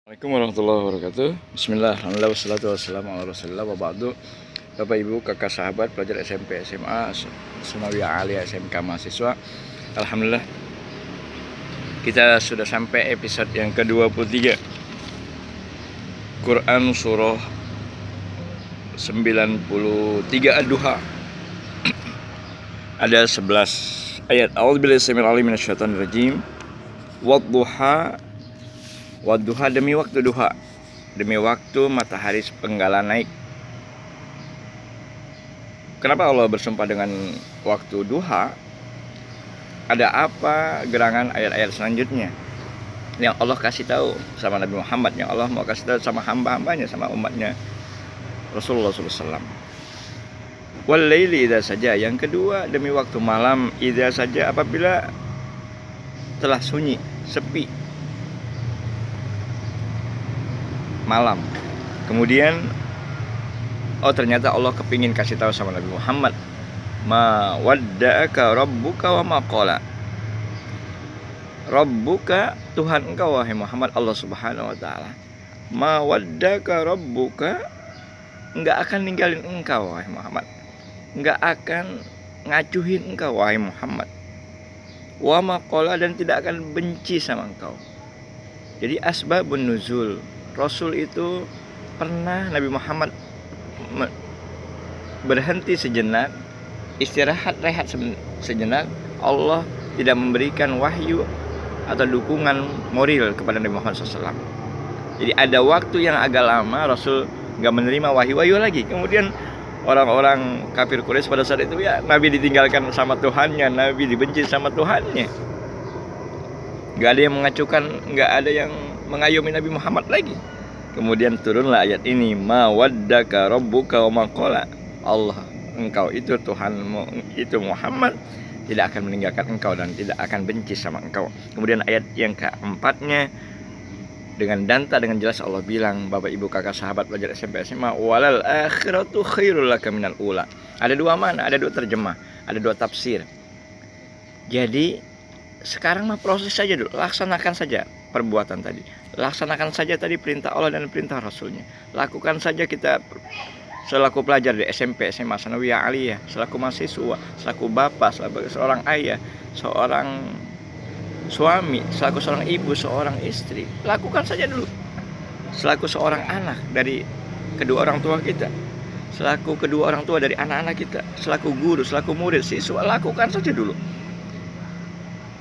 Assalamualaikum warahmatullahi wabarakatuh. Bismillah, alhamdulillah, wassalatu wassalamu ala rasulillah wa ba'du. Bapak Ibu, kakak sahabat, pelajar SMP, SMA, Sanawiyah Aliyah, SMK mahasiswa. Alhamdulillah, kita sudah sampai episode yang ke-23 Quran surah 93 Ad-Duha. Ada 11 ayat. A'udzubillahi samil alim minasyaitonir rajim. Wadduha, wadduha, demi waktu duha, demi waktu matahari sepenggalan naik. Kenapa Allah bersumpah dengan waktu duha? Ada apa gerangan ayat-ayat selanjutnya yang Allah kasih tahu sama Nabi Muhammad, yang Allah mau kasih tahu sama hamba-hambanya, sama umatnya Rasulullah SAW. Wal laili idza saja, yang kedua demi waktu malam, idza saja, apabila telah sunyi, sepi malam. Kemudian ternyata Allah kepingin kasih tahu sama Nabi Muhammad, ma wadda'aka rabbuka wa ma qala. Rabbuka, Tuhan engkau wahai Muhammad, Allah Subhanahu wa taala. Ma wadda'aka rabbuka, enggak akan ninggalin engkau wahai Muhammad, enggak akan ngacuhin engkau wahai Muhammad. Wa ma qala, dan tidak akan benci sama engkau. Jadi asbabun nuzul, Rasul itu pernah Nabi Muhammad berhenti sejenak, istirahat, rehat sejenak. Allah tidak memberikan wahyu atau dukungan moral kepada Nabi Muhammad SAW. Jadi ada waktu yang agak lama Rasul nggak menerima wahyu lagi. Kemudian orang-orang kafir Quraisy pada saat itu, ya, Nabi ditinggalkan sama Tuhannya, Nabi dibenci sama Tuhannya. Nggak ada yang mengacukan, nggak ada yang mengayomi Nabi Muhammad lagi. Kemudian turunlah ayat ini, ma waddaka rabbuka wa ma qala. Allah, engkau itu, Tuhanmu itu Muhammad, tidak akan meninggalkan engkau dan tidak akan benci sama engkau. Kemudian ayat yang keempatnya, dengan danta, dengan jelas Allah bilang, Bapak Ibu kakak sahabat pelajar SMP SMA, walal akhiratu khairul laka minal ula. Ada dua mana, ada dua terjemah, ada dua tafsir. Jadi sekarang mah proses saja dulu, laksanakan saja perbuatan tadi, laksanakan saja tadi perintah Allah dan perintah Rasulnya. Lakukan saja kita selaku pelajar di SMP, SMA, Sanawiyah Aliyah, selaku mahasiswa, selaku bapak, selaku seorang ayah, seorang suami, selaku seorang ibu, seorang istri. Lakukan saja dulu selaku seorang anak dari kedua orang tua kita, selaku kedua orang tua dari anak-anak kita, selaku guru, selaku murid, siswa. Lakukan saja dulu.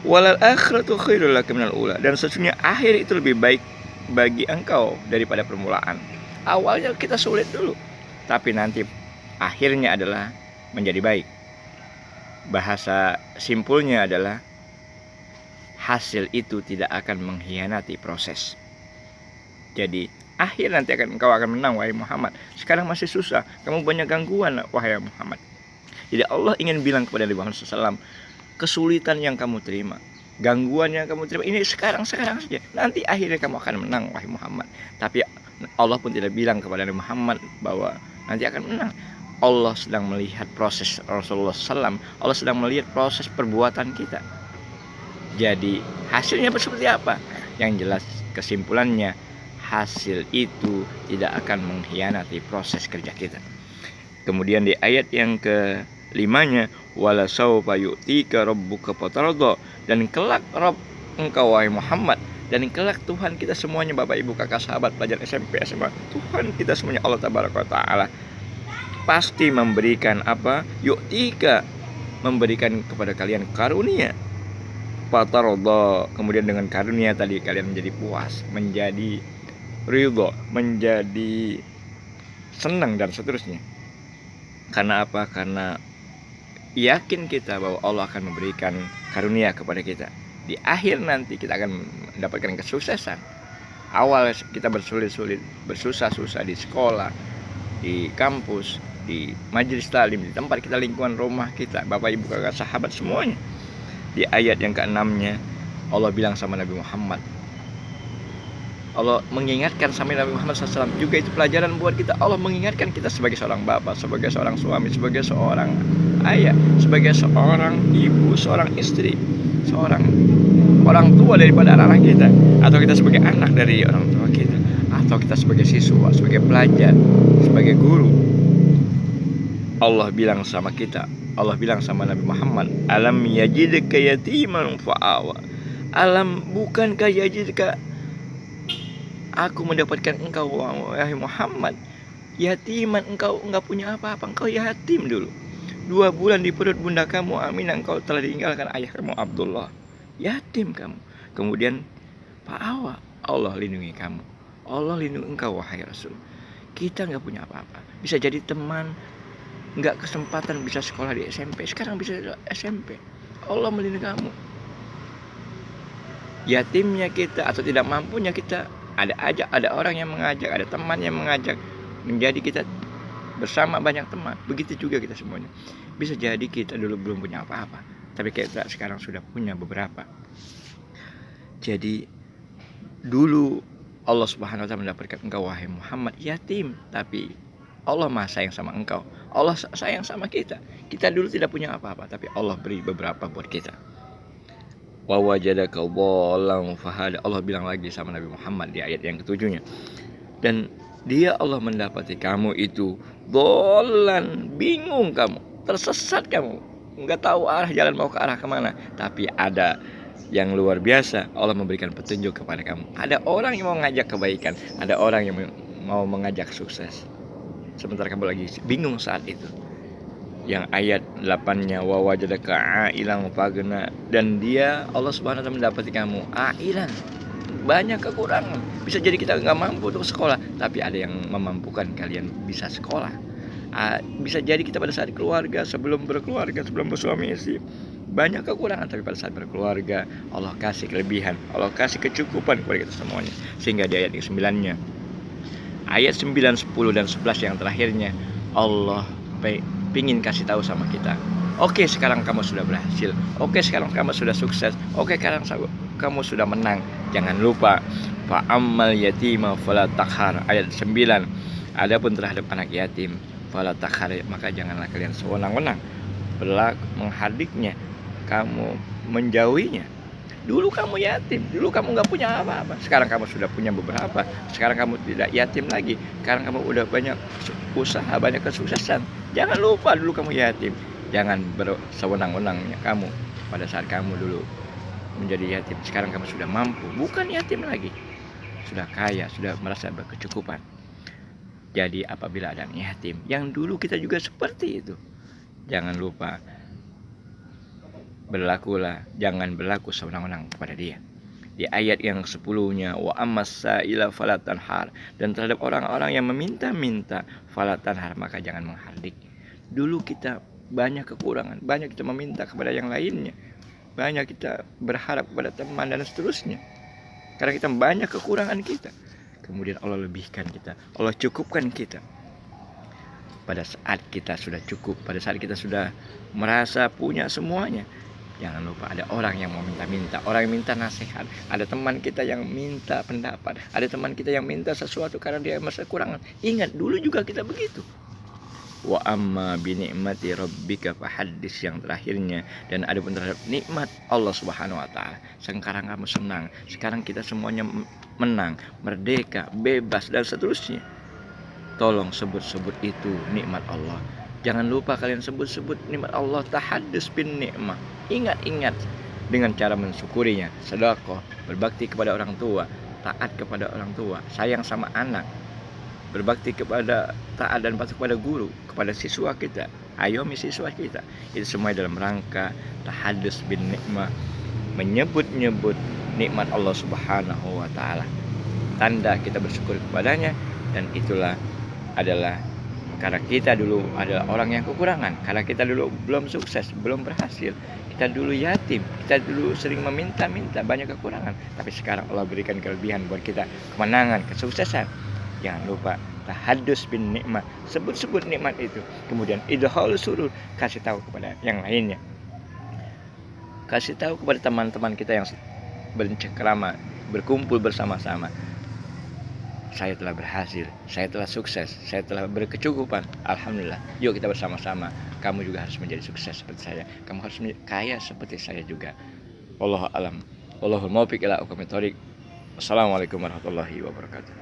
Walal akhiratu khairul laka minal ula, dan sesungguhnya akhir itu lebih baik bagi engkau daripada permulaan. Awalnya kita sulit dulu, tapi nanti akhirnya adalah menjadi baik. Bahasa simpulnya adalah hasil itu tidak akan mengkhianati proses. Jadi akhir nanti engkau akan menang wahai Muhammad. Sekarang masih susah, kamu banyak gangguan wahai Muhammad. Jadi Allah ingin bilang kepada Nabi Muhammad SAW, kesulitan yang kamu terima, gangguan yang kamu terima, ini sekarang saja. Nanti akhirnya kamu akan menang wahai Muhammad. Tapi Allah pun tidak bilang kepada Nabi Muhammad bahwa nanti akan menang. Allah sedang melihat proses Rasulullah SAW. Allah sedang melihat proses perbuatan kita. Jadi hasilnya seperti apa? Yang jelas kesimpulannya, hasil itu tidak akan mengkhianati proses kerja kita. Kemudian di ayat yang ke-5-nya, wala saufa yu'tika rabbuka fatarda, dan kelak Rabb engkau wahai Muhammad, dan kelak Tuhan kita semuanya, Bapak Ibu kakak sahabat pelajar SMP SMA, Tuhan kita semuanya Allah tabaraka taala pasti memberikan apa? Yu'tika, memberikan kepada kalian karunia. Fatarda, kemudian dengan karunia tadi kalian menjadi puas, menjadi ridho, menjadi senang dan seterusnya. Karena apa? Karena yakin kita bahwa Allah akan memberikan karunia kepada kita. Di akhir nanti kita akan mendapatkan kesuksesan. Awal kita bersulit-sulit, bersusah-susah di sekolah, di kampus, di majelis taklim, di tempat kita, lingkungan rumah kita, Bapak Ibu kakak sahabat semuanya. Di ayat yang ke-6-nya Allah bilang sama Nabi Muhammad, Allah mengingatkan sama Nabi Muhammad SAW, juga itu pelajaran buat kita. Allah mengingatkan kita sebagai seorang bapak, sebagai seorang suami, sebagai seorang ayah, sebagai seorang ibu, seorang istri, seorang orang tua daripada anak-anak kita, atau kita sebagai anak dari orang tua kita. atau kita sebagai siswa, sebagai pelajar, sebagai guru, Allah bilang sama kita, Allah bilang sama Nabi Muhammad, alam yajidka yatiman fa'awa. Alam, bukankah yajidka, aku mendapatkan engkau wahai Muhammad, yatiman, engkau enggak punya apa-apa, engkau yatim dulu. 2 bulan di perut bunda kamu Aminah engkau telah ditinggalkan ayah kamu Abdullah. Yatim kamu. Kemudian fa'awa, Allah lindungi kamu. Allah lindungi engkau wahai Rasul. Kita enggak punya apa-apa. Bisa jadi teman, enggak kesempatan bisa sekolah di SMP, sekarang bisa SMP. Allah melindungi kamu. Yatimnya kita atau tidak mampunya kita, ada orang yang mengajak, ada teman yang mengajak, menjadi kita bersama banyak teman. Begitu juga kita semuanya. Bisa jadi kita dulu belum punya apa-apa, tapi kita sekarang sudah punya beberapa. Jadi dulu Allah Subhanahu wa taala mendapatkan engkau wahai Muhammad yatim, tapi Allah Maha sayang sama engkau. Allah sayang sama kita. Kita dulu tidak punya apa-apa, tapi Allah beri beberapa buat kita. Wa wajadaka dhallan fahada. Allah bilang lagi sama Nabi Muhammad di ayat yang ketujuhnya. Dan dia Allah mendapati kamu itu dhallan, bingung kamu, tersesat kamu, enggak tahu arah jalan mau ke arah kemana. Tapi ada yang luar biasa, Allah memberikan petunjuk kepada kamu. Ada orang yang mau ngajak kebaikan, ada orang yang mau mengajak sukses. Sementara kamu lagi bingung saat itu. Yang ayat 8-nya wa wajadaka ailan fagna, dan dia Allah Subhanahu wa taala mendapati kamu ailan, banyak kekurangan. Bisa jadi kita nggak mampu untuk sekolah, tapi ada yang memampukan kalian bisa sekolah. Bisa jadi kita pada saat keluarga, sebelum berkeluarga, sebelum bersuami istri, banyak kekurangan, tapi pada saat berkeluarga Allah kasih kelebihan, Allah kasih kecukupan kepada kita semuanya. Sehingga di ayat yang 9-nya, ayat 9, 10 dan 11 yang terakhirnya, Allah pingin kasih tahu sama kita, oke, sekarang kamu sudah berhasil, oke, sekarang kamu sudah sukses, oke, sekarang kamu sudah menang. Jangan lupa fa'ammal yatima fala takhar, ayat 9. Adapun terhadap anak yatim fala takhar, maka janganlah kalian sewenang-wenang menghardiknya, kamu menjauhinya. Dulu kamu yatim, dulu kamu nggak punya apa-apa, sekarang kamu sudah punya beberapa, sekarang kamu tidak yatim lagi, sekarang kamu udah banyak usaha, banyak kesuksesan. Jangan lupa dulu kamu yatim, jangan bersewenang-wenangnya kamu pada saat kamu dulu menjadi yatim. Sekarang kamu sudah mampu, bukan yatim lagi, sudah kaya, sudah merasa berkecukupan. Jadi apabila ada yatim, yang dulu kita juga seperti itu, jangan lupa berlakulah, jangan berlaku sewenang-wenang kepada dia. Di ayat yang 10-nya wa ammas-sa'ila fala tanhar, dan terhadap orang-orang yang meminta-minta fala tanhar, maka jangan menghardik. Dulu kita banyak kekurangan, banyak kita meminta kepada yang lainnya, banyak kita berharap kepada teman dan seterusnya, karena kita banyak kekurangan kita. Kemudian Allah lebihkan kita, Allah cukupkan kita. Pada saat kita sudah cukup, pada saat kita sudah merasa punya semuanya, jangan lupa ada orang yang mau minta-minta, orang yang minta nasihat, ada teman kita yang minta pendapat, ada teman kita yang minta sesuatu karena dia merasa kekurangan. Ingat, dulu juga kita begitu. Wa amma bi ni'mati rabbika fahaddits, yang terakhirnya, dan ada pun terhadap nikmat Allah Subhanahu wa taala. Sekarang kamu senang, sekarang kita semuanya menang, merdeka, bebas dan seterusnya. Tolong sebut-sebut itu nikmat Allah. Jangan lupa kalian sebut-sebut nikmat Allah, tahaddus bin nikmah. Ingat-ingat dengan cara mensyukurinya, sedekah, berbakti kepada orang tua, taat kepada orang tua, sayang sama anak, berbakti kepada, taat dan patuh kepada guru, kepada siswa kita, ayomi siswa kita. Itu semua dalam rangka tahaddus bin nikmah, menyebut-nyebut nikmat Allah Subhanahu wa taala. Tanda kita bersyukur kepadanya, dan itulah adalah karena kita dulu adalah orang yang kekurangan, karena kita dulu belum sukses, belum berhasil, kita dulu yatim, kita dulu sering meminta-minta, banyak kekurangan, tapi sekarang Allah berikan kelebihan buat kita, kemenangan, kesuksesan. Jangan lupa tahaddus bin nikmah, sebut-sebut nikmat itu. Kemudian idhal surur, kasih tahu kepada yang lainnya, kasih tahu kepada teman-teman kita yang bercengkrama, berkumpul bersama-sama, saya telah berhasil, saya telah sukses, saya telah berkecukupan, alhamdulillah. Yuk kita bersama-sama, kamu juga harus menjadi sukses seperti saya, kamu harus menjadi kaya seperti saya juga. Wallahu a'lam, wallahul muwaffiq ila aqwamit thoriq. Wassalamualaikum warahmatullahi wabarakatuh.